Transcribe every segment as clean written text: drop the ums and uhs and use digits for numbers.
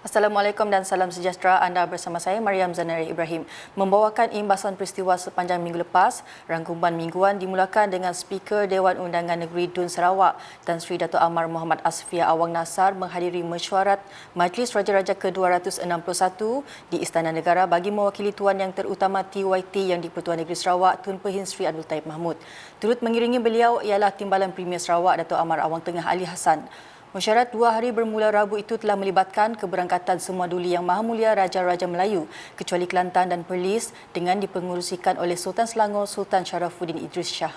Assalamualaikum dan salam sejahtera. Anda bersama saya Mariam Zanari Ibrahim membawakan imbasan peristiwa sepanjang minggu lepas. Rangkuman mingguan dimulakan dengan Speaker Dewan Undangan Negeri Dun Sarawak Tan Sri Dato' Amar Muhammad Asfia Awang Nasar menghadiri mesyuarat Majlis Raja-Raja ke-261 di Istana Negara bagi mewakili Tuan Yang Terutama TYT yang di-Pertuan Negeri Sarawak Tun Pehin Sri Abdul Taib Mahmud. Turut mengiringi beliau ialah Timbalan Premier Sarawak Dato' Amar Awang Tengah Ali Hassan. Mesyuarat 2 hari bermula Rabu itu telah melibatkan keberangkatan semua duli Yang Maha Mulia Raja-Raja Melayu kecuali Kelantan dan Perlis dengan dipengerusikan oleh Sultan Selangor Sultan Sharafuddin Idris Shah.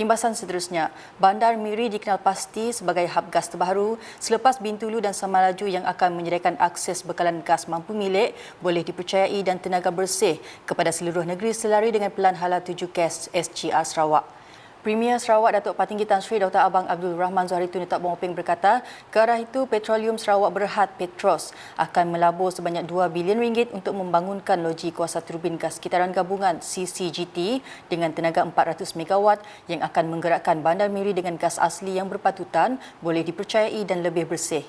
Imbasan seterusnya, Bandar Miri dikenal pasti sebagai hub gas terbaru selepas Bintulu dan Samalaju yang akan menyediakan akses bekalan gas mampu milik boleh dipercayai dan tenaga bersih kepada seluruh negeri selari dengan Pelan Hala 7 Gas SGR Sarawak. Premier Sarawak Datuk Patinggi Tan Sri Dr. Abang Abdul Rahman Zuhari Tun Datuk Bongopeng berkata, ke arah itu Petroleum Sarawak Berhad Petros akan melabur sebanyak 2 bilion ringgit untuk membangunkan loji kuasa turbin gas kitaran gabungan CCGT dengan tenaga 400 megawatt yang akan menggerakkan Bandar Miri dengan gas asli yang berpatutan, boleh dipercayai dan lebih bersih.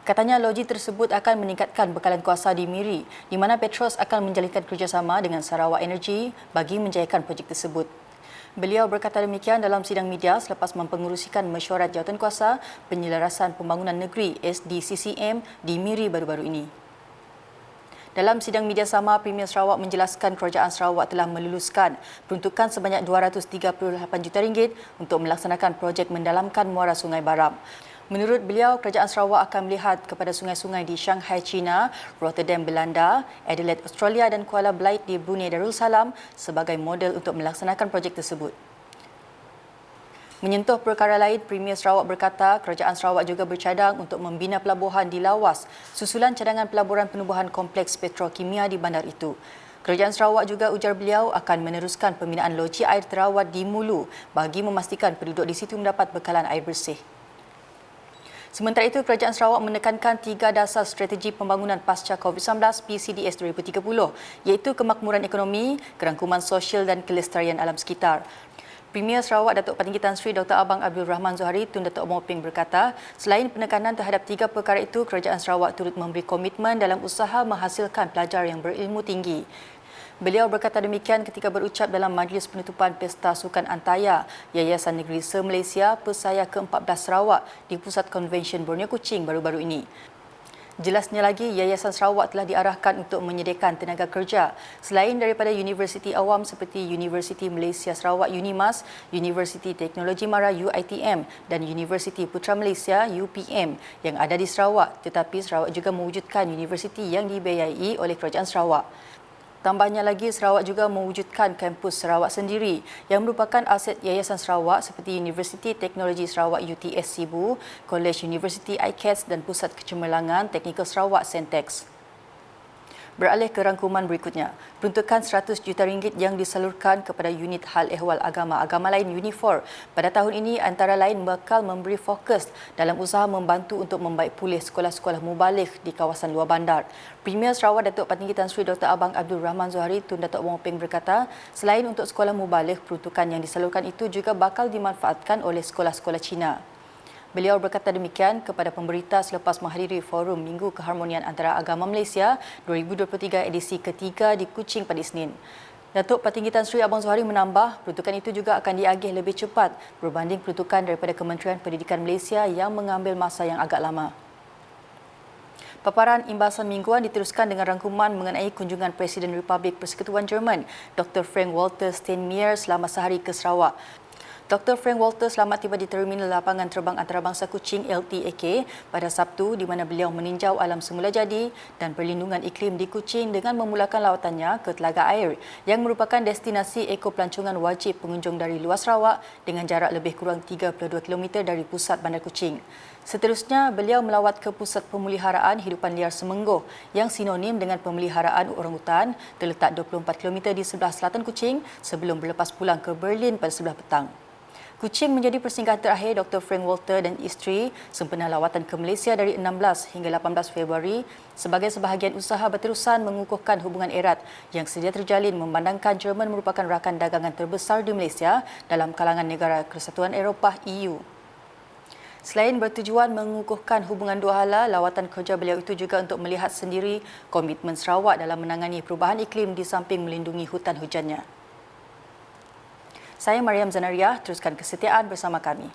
Katanya loji tersebut akan meningkatkan bekalan kuasa di Miri di mana Petros akan menjalinkan kerjasama dengan Sarawak Energy bagi menjayakan projek tersebut. Beliau berkata demikian dalam sidang media selepas mempengerusikan mesyuarat jawatankuasa penyelarasan pembangunan negeri SDCCM di Miri baru-baru ini. Dalam sidang media sama, Premier Sarawak menjelaskan kerajaan Sarawak telah meluluskan peruntukan sebanyak 238 juta ringgit untuk melaksanakan projek mendalamkan muara Sungai Baram. Menurut beliau, kerajaan Sarawak akan melihat kepada sungai-sungai di Shanghai, China, Rotterdam, Belanda, Adelaide, Australia dan Kuala Belait di Brunei Darussalam sebagai model untuk melaksanakan projek tersebut. Menyentuh perkara lain, Premier Sarawak berkata kerajaan Sarawak juga bercadang untuk membina pelabuhan di Lawas susulan cadangan pelaburan penubuhan kompleks petrokimia di bandar itu. Kerajaan Sarawak juga, ujar beliau, akan meneruskan pembinaan loji air terawat di Mulu bagi memastikan penduduk di situ mendapat bekalan air bersih. Sementara itu, kerajaan Sarawak menekankan 3 dasar strategi pembangunan pasca COVID-19 PCDS 2030 iaitu kemakmuran ekonomi, kerangkuman sosial dan kelestarian alam sekitar. Premier Sarawak Datuk Patinggi Tan Sri Dr. Abang Abdul Rahman Zuhari Tun Datuk Bongopeng berkata, selain penekanan terhadap 3 perkara itu, kerajaan Sarawak turut memberi komitmen dalam usaha menghasilkan pelajar yang berilmu tinggi. Beliau berkata demikian ketika berucap dalam majlis penutupan Pesta Sukan Antaya Yayasan Negeri Se-Malaysia Pesaya ke-14 Sarawak di Pusat Konvensyen Borneo Kuching baru-baru ini. Jelasnya lagi, Yayasan Sarawak telah diarahkan untuk menyediakan tenaga kerja selain daripada universiti awam seperti Universiti Malaysia Sarawak UNIMAS, Universiti Teknologi Mara UiTM dan Universiti Putra Malaysia UPM yang ada di Sarawak, tetapi Sarawak juga mewujudkan universiti yang dibiayai oleh kerajaan Sarawak. Tambahnya lagi, Sarawak juga mewujudkan kampus Sarawak sendiri yang merupakan aset Yayasan Sarawak seperti Universiti Teknologi Sarawak UTS Sibu, College University ICATS dan Pusat Kecemerlangan Teknikal Sarawak Sentex. Beralih ke rangkuman berikutnya, peruntukan 100 juta ringgit yang disalurkan kepada unit hal ehwal agama lain Unifor pada tahun ini antara lain bakal memberi fokus dalam usaha membantu untuk membaik pulih sekolah-sekolah mubalik di kawasan luar bandar. Premier Sarawak Datuk Patinggi Tan Sri Dr. Abang Abdul Rahman Zuhari Tun Datuk Bongopeng berkata, selain untuk sekolah mubalik, peruntukan yang disalurkan itu juga bakal dimanfaatkan oleh sekolah-sekolah Cina. Beliau berkata demikian kepada pemberita selepas menghadiri Forum Minggu Keharmonian Antara Agama Malaysia 2023 edisi ketiga di Kuching pada Isnin. Datuk Patinggi Tan Sri Abang Zuhari menambah, peruntukan itu juga akan diagih lebih cepat berbanding peruntukan daripada Kementerian Pendidikan Malaysia yang mengambil masa yang agak lama. Paparan imbasan mingguan diteruskan dengan rangkuman mengenai kunjungan Presiden Republik Persekutuan Jerman, Dr. Frank-Walter Steinmeier selama sehari ke Sarawak. Dr. Frank-Walter selamat tiba di Terminal Lapangan Terbang Antarabangsa Kuching LTAK pada Sabtu di mana beliau meninjau alam semula jadi dan perlindungan iklim di Kuching dengan memulakan lawatannya ke Telaga Air yang merupakan destinasi ekopelancongan wajib pengunjung dari luar Sarawak dengan jarak lebih kurang 32 km dari pusat Bandar Kuching. Seterusnya, beliau melawat ke Pusat Pemeliharaan Hidupan Liar Semenggoh yang sinonim dengan pemeliharaan orangutan terletak 24 km di sebelah selatan Kuching sebelum berlepas pulang ke Berlin pada sebelah petang. Kuching menjadi persinggahan terakhir Dr. Frank-Walter dan isteri sempena lawatan ke Malaysia dari 16 hingga 18 Februari sebagai sebahagian usaha berterusan mengukuhkan hubungan erat yang sedia terjalin memandangkan Jerman merupakan rakan dagangan terbesar di Malaysia dalam kalangan negara Kesatuan Eropah EU. Selain bertujuan mengukuhkan hubungan dua hala, lawatan kerja beliau itu juga untuk melihat sendiri komitmen Sarawak dalam menangani perubahan iklim di samping melindungi hutan hujannya. Saya Mariam Zanariah, teruskan kesetiaan bersama kami.